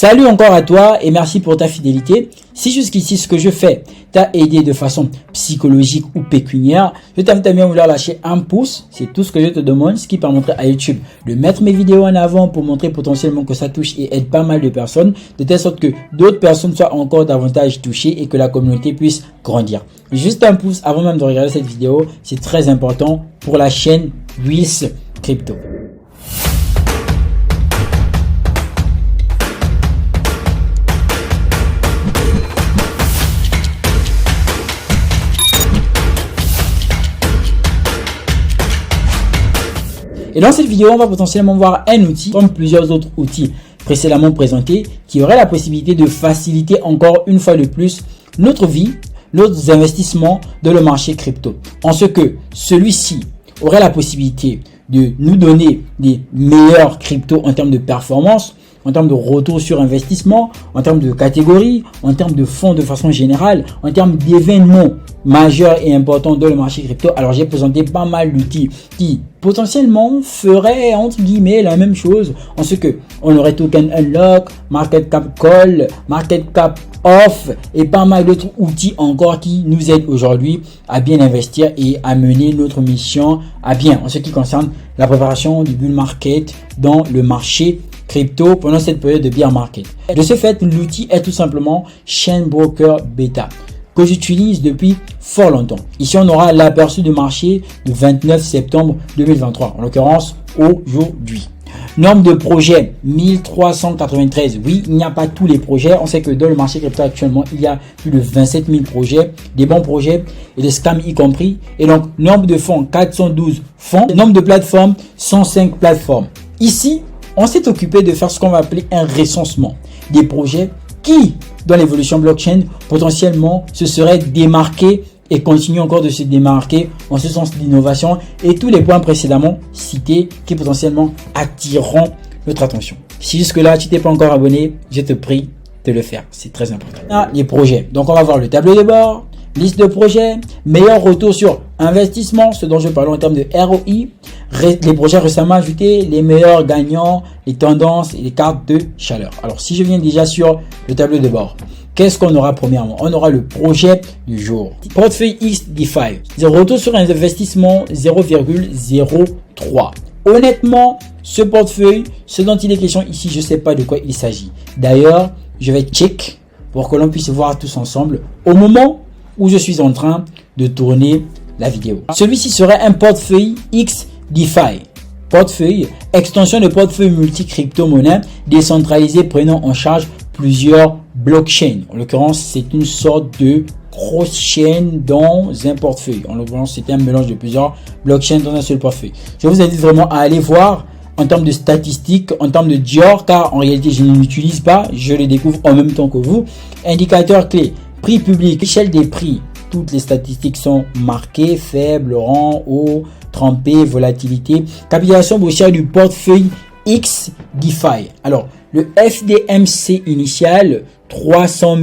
Salut encore à toi et merci pour ta fidélité. Si jusqu'ici ce que je fais t'a aidé de façon psychologique ou pécuniaire, je t'invite à bien vouloir lâcher un pouce. C'est tout ce que je te demande, ce qui permettra à YouTube de mettre mes vidéos en avant pour montrer potentiellement que ça touche et aide pas mal de personnes, de telle sorte que d'autres personnes soient encore davantage touchées et que la communauté puisse grandir. Juste un pouce avant même de regarder cette vidéo, c'est très important pour la chaîne Wills Crypto. Et dans cette vidéo, on va potentiellement voir un outil, comme plusieurs autres outils précédemment présentés, qui aurait la possibilité de faciliter encore une fois de plus notre vie, nos investissements dans le marché crypto. En ce que celui-ci aurait la possibilité de nous donner des meilleurs cryptos en termes de performance, en termes de retour sur investissement, en termes de catégories, en termes de fonds de façon générale, en termes d'événements majeurs et importants dans le marché crypto. Alors j'ai présenté pas mal d'outils qui potentiellement feraient entre guillemets la même chose, en ce que on aurait token unlock, market cap call, market cap off et pas mal d'autres outils encore qui nous aident aujourd'hui à bien investir et à mener notre mission à bien en ce qui concerne la préparation du bull market dans le marché crypto pendant cette période de bear market. De ce fait, l'outil est tout simplement Chainbroker Beta que j'utilise depuis fort longtemps. Ici, on aura l'aperçu du marché du 29 septembre 2023, en l'occurrence aujourd'hui. Nombre de projets 1393. Oui, il n'y a pas tous les projets. On sait que dans le marché crypto actuellement, il y a plus de 27 000 projets, des bons projets et des scams y compris. Et donc, nombre de fonds 412 fonds, nombre de plateformes 105 plateformes. Ici, on s'est occupé de faire ce qu'on va appeler un recensement des projets qui, dans l'évolution blockchain, potentiellement se seraient démarqués et continuent encore de se démarquer en ce sens d'innovation et tous les points précédemment cités qui potentiellement attireront notre attention. Si jusque-là, tu t'es pas encore abonné, je te prie de le faire. C'est très important. Les projets. Donc, on va voir le tableau de bord, liste de projets, meilleur retour sur investissement, ce dont je parlais en termes de ROI, les projets récemment ajoutés, les meilleurs gagnants, les tendances et les cartes de chaleur. Alors, si je viens déjà sur le tableau de bord, qu'est-ce qu'on aura premièrement? On aura le projet du jour. Portefeuille X DeFi. Retour sur investissement 0,03. Honnêtement, ce portefeuille, ce dont il est question ici, je ne sais pas de quoi il s'agit. D'ailleurs, je vais check pour que l'on puisse voir tous ensemble au moment où je suis en train de tourner la vidéo. Celui-ci serait un portefeuille X DeFi. Portefeuille, extension de portefeuille multi-crypto-monnaie décentralisé prenant en charge plusieurs blockchains. En l'occurrence, c'est une sorte de cross-chain dans un portefeuille. En l'occurrence, c'est un mélange de plusieurs blockchains dans un seul portefeuille. Je vous invite vraiment à aller voir en termes de statistiques, en termes de Dior, car en réalité, je ne l'utilise pas. Je le découvre en même temps que vous. Indicateur clé, prix public, échelle des prix. Toutes les statistiques sont marquées, faible, rang, haut, trempé, volatilité. Capitalisation boursière du portefeuille X DeFi. Alors, le FDMC initial, 300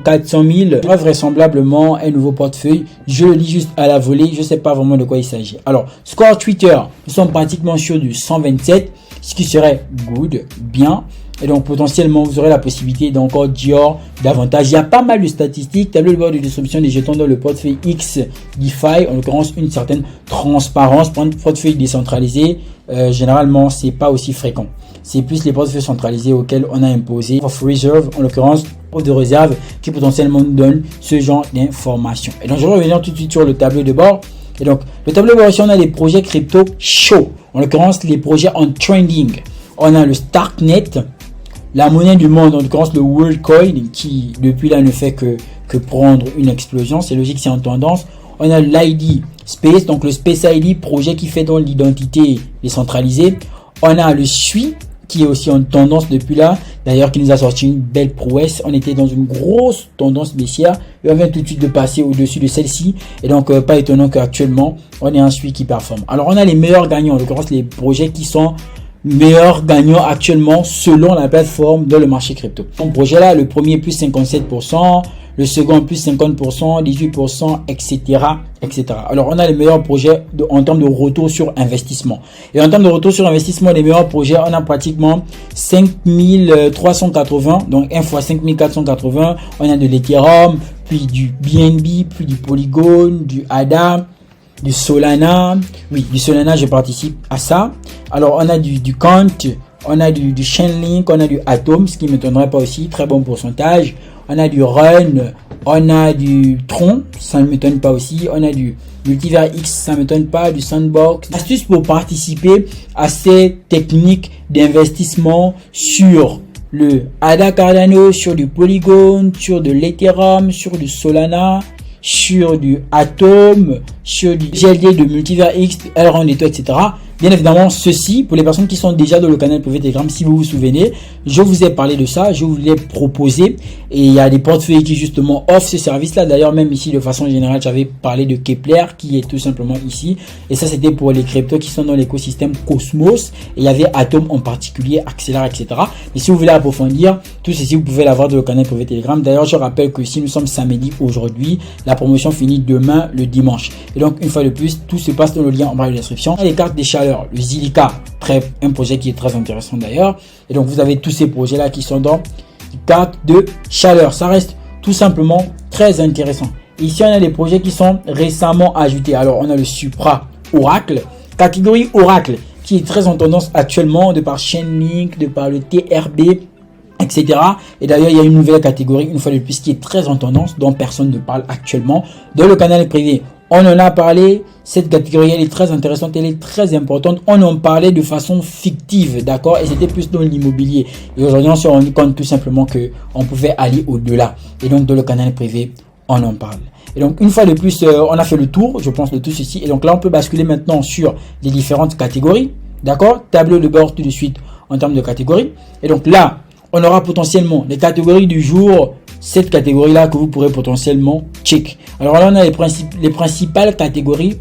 400 000, vraisemblablement un nouveau portefeuille. Je le lis juste à la volée, je ne sais pas vraiment de quoi il s'agit. Alors, score Twitter, nous sommes pratiquement sur du 127, ce qui serait good, bien. Et donc, potentiellement, vous aurez la possibilité d'encore Dior davantage. Il y a pas mal de statistiques. Tableau de bord de distribution des jetons dans le portefeuille X DeFi. En l'occurrence, une certaine transparence. Pour un portefeuille décentralisé, généralement, c'est pas aussi fréquent. C'est plus les portefeuilles centralisés auxquels on a imposé of reserve, en l'occurrence, de réserve, qui potentiellement nous donne ce genre d'informations. Et donc, je vais revenir tout de suite sur le tableau de bord. Et donc, le tableau de bord, ici, on a des projets crypto chauds. En l'occurrence, les projets en trending. On a le Starknet, la monnaie du monde, en l'occurrence le WorldCoin, qui depuis là ne fait que prendre une explosion. C'est logique, c'est en tendance. On a l'ID Space, donc le Space ID, projet qui fait donc l'identité décentralisée. On a le SUI, qui est aussi en tendance depuis là. D'ailleurs, qui nous a sorti une belle prouesse. On était dans une grosse tendance baissière et on vient tout de suite de passer au-dessus de celle-ci. Et donc, pas étonnant qu'actuellement, on ait un SUI qui performe. Alors, on a les meilleurs gagnants, en l'occurrence les projets qui sont meilleurs gagnants actuellement selon la plateforme dans le marché crypto. Mon projet là, le premier plus 57%, le second plus 50%, 18%, etc., etc. Alors, on a les meilleurs projets en termes de retour sur investissement. Et en termes de retour sur investissement, les meilleurs projets, on a pratiquement 5380, donc 1 fois 5480. On a de l'Ethereum, puis du BNB, puis du Polygon, du ADA, du Solana. Oui, du Solana, je participe à ça. Alors, on a du Quant, on a du Chainlink, on a du Atom, ce qui ne m'étonnerait pas aussi, très bon pourcentage. On a du Run, on a du Tron, ça ne m'étonne pas aussi. On a du Multivers X, ça ne m'étonne pas, du Sandbox. Astuce pour participer à ces techniques d'investissement sur le ADA Cardano, sur du Polygon, sur de l'Ethereum, sur du Solana, sur du Atom, sur du GLD de Multivers X, Elrond et tout, etc. Bien évidemment, ceci, pour les personnes qui sont déjà dans le canal privé Telegram, si vous vous souvenez, je vous ai parlé de ça, je vous l'ai proposé. Et il y a des portefeuilles qui justement offrent ce service-là. D'ailleurs, même ici, de façon générale, j'avais parlé de Kepler, qui est tout simplement ici. Et ça, c'était pour les cryptos qui sont dans l'écosystème Cosmos. Et il y avait Atom en particulier, Accélère, etc. Et si vous voulez approfondir, tout ceci, vous pouvez l'avoir dans le canal privé Telegram. D'ailleurs, je rappelle que si nous sommes samedi aujourd'hui, la promotion finit demain, le dimanche. Et donc, une fois de plus, tout se passe dans le lien en bas de la description. Les cartes des chaleurs. Le Zilliqa, un projet qui est très intéressant d'ailleurs. Et donc, vous avez tous ces projets-là qui sont dans les cartes de chaleur. Ça reste tout simplement très intéressant. Ici, on a des projets qui sont récemment ajoutés. Alors, on a le Supra Oracle, catégorie Oracle, qui est très en tendance actuellement de par Chainlink, de par le TRB, etc. Et d'ailleurs, il y a une nouvelle catégorie, une fois de plus, qui est très en tendance, dont personne ne parle actuellement, dans le canal privé. On en a parlé, cette catégorie, elle est très intéressante, elle est très importante. On en parlait de façon fictive, d'accord? Et c'était plus dans l'immobilier. Et aujourd'hui, on s'est rendu compte tout simplement que on pouvait aller au-delà. Et donc, dans le canal privé, on en parle. Et donc, une fois de plus, on a fait le tour, je pense, de tout ceci. Et donc là, on peut basculer maintenant sur les différentes catégories, d'accord? Tableau de bord tout de suite en termes de catégories. Et donc là, on aura potentiellement les catégories du jour, cette catégorie-là que vous pourrez potentiellement check. Alors là, on a les principales catégories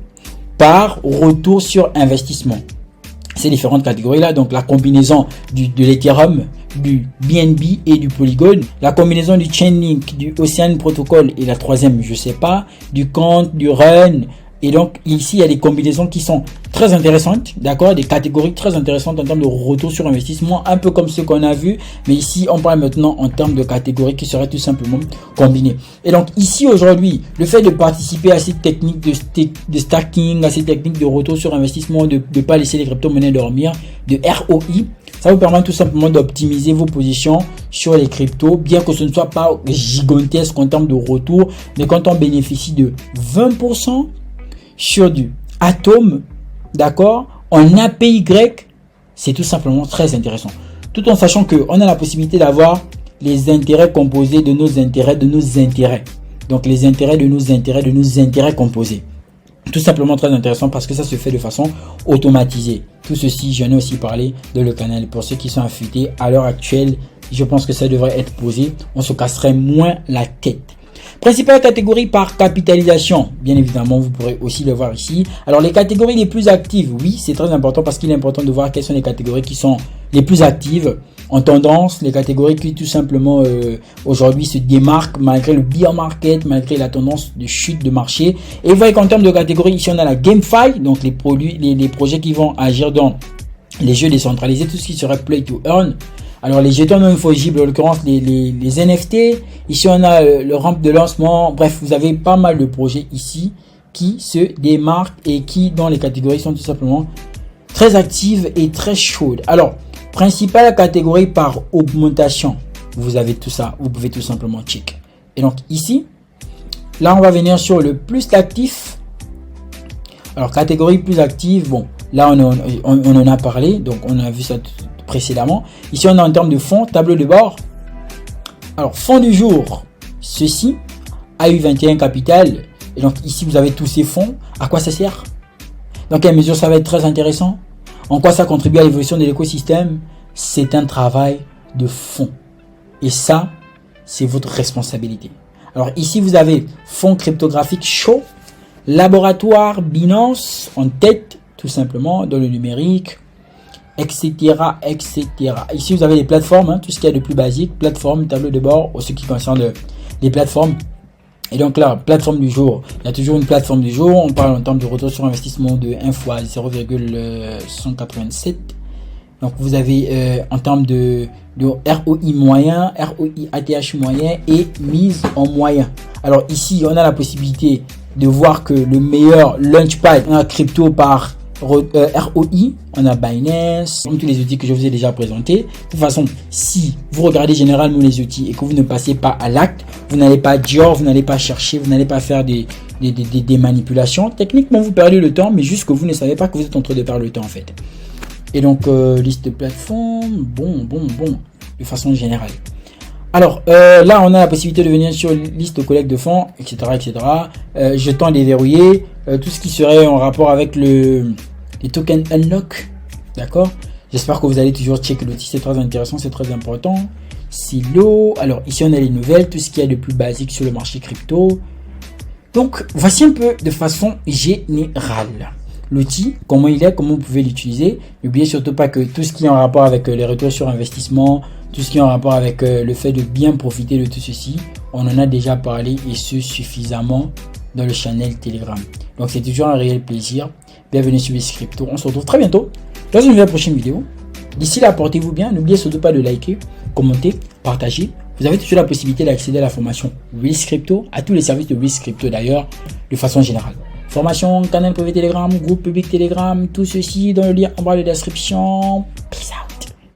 par retour sur investissement. Ces différentes catégories-là, donc la combinaison de l'Ethereum, du BNB et du Polygon, la combinaison du Chainlink, du Ocean Protocol et la troisième, je sais pas, du Quant, du Run. Et donc ici, il y a des combinaisons qui sont très intéressantes, d'accord, des catégories très intéressantes en termes de retour sur investissement, un peu comme ce qu'on a vu. Mais ici, on parle maintenant en termes de catégories qui seraient tout simplement combinées. Et donc ici, aujourd'hui, le fait de participer à ces techniques de stacking, à ces techniques de retour sur investissement, de ne pas laisser les crypto-monnaies dormir, de ROI, ça vous permet tout simplement d'optimiser vos positions sur les cryptos, bien que ce ne soit pas gigantesque en termes de retour. Mais quand on bénéficie de 20%, sur du Atom, d'accord, en APY, c'est tout simplement très intéressant. Tout en sachant qu'on a la possibilité d'avoir les intérêts composés de nos intérêts, Donc les intérêts de nos intérêts composés. Tout simplement très intéressant parce que ça se fait de façon automatisée. Tout ceci, j'en ai aussi parlé dans le canal. Pour ceux qui sont affûtés à l'heure actuelle, je pense que ça devrait être posé. On se casserait moins la tête. Principale catégorie par capitalisation, bien évidemment, vous pourrez aussi le voir ici. Alors les catégories les plus actives, oui, c'est très important parce qu'il est important de voir quelles sont les catégories qui sont les plus actives en tendance, les catégories qui tout simplement aujourd'hui se démarquent malgré le bear market, malgré la tendance de chute de marché. Et vous voyez qu'en termes de catégories, ici on a la GameFi, donc les produits, les projets qui vont agir dans les jeux décentralisés, tout ce qui serait play to earn. Alors les jetons non fongibles, en l'occurrence les NFT, ici on a le ramp de lancement, bref vous avez pas mal de projets ici qui se démarquent et qui dans les catégories sont tout simplement très actives et très chaudes. Alors principale catégorie par augmentation, vous avez tout ça, vous pouvez tout simplement check. Et donc ici, là on va venir sur le plus actif. Alors catégorie plus active, bon là on en a parlé, donc on a vu ça précédemment. Ici on a en termes de fonds, tableau de bord. Alors fonds du jour, ceci AU21 Capital. Et donc ici vous avez tous ces fonds. À quoi ça sert? Dans quelle mesure ça va être très intéressant? En quoi ça contribue à l'évolution de l'écosystème? C'est un travail de fond. Et ça, c'est votre responsabilité. Alors ici vous avez fonds cryptographique chaud, laboratoire Binance en tête tout simplement dans le numérique. etc., etc. Ici, vous avez les plateformes, hein, tout ce qu'il y a de plus basique, plateforme, tableau de bord, en ce qui concerne les plateformes. Et donc là, plateforme du jour, il y a toujours une plateforme du jour. On parle en termes de retour sur investissement de 1 fois 0,187. Donc vous avez en termes de ROI moyen, ROI ATH moyen et mise en moyen. Alors ici, on a la possibilité de voir que le meilleur launchpad en crypto par ROI, on a Binance, comme tous les outils que je vous ai déjà présentés. De toute façon, si vous regardez généralement les outils et que vous ne passez pas à l'acte, vous n'allez pas dire, vous n'allez pas chercher, vous n'allez pas faire des manipulations. Techniquement, vous perdez le temps, mais juste que vous ne savez pas que vous êtes en train de perdre le temps en fait. Et donc, liste de plateformes, bon, de façon générale. Alors, là, on a la possibilité de venir sur liste de collecte de fonds, etc., etc. Jetons déverrouillés, tout ce qui serait en rapport avec les tokens unlock, d'accord. J'espère que vous allez toujours checker l'outil, c'est très intéressant, c'est très important. Silo, alors ici on a les nouvelles, tout ce qu'il y a de plus basique sur le marché crypto. Donc, voici un peu de façon générale l'outil, comment il est, comment vous pouvez l'utiliser. N'oubliez surtout pas que tout ce qui est en rapport avec les retours sur investissement, tout ce qui est en rapport avec le fait de bien profiter de tout ceci, on en a déjà parlé et ce suffisamment dans le channel Telegram. Donc c'est toujours un réel plaisir. Bienvenue sur Crypto. On se retrouve très bientôt dans une nouvelle prochaine vidéo. D'ici là, portez-vous bien. N'oubliez surtout pas de liker, commenter, partager. Vous avez toujours la possibilité d'accéder à la formation Crypto, à tous les services de Crypto d'ailleurs, de façon générale. Formation, canal privé Telegram, groupe public Telegram, tout ceci dans le lien en bas de la description. Peace out.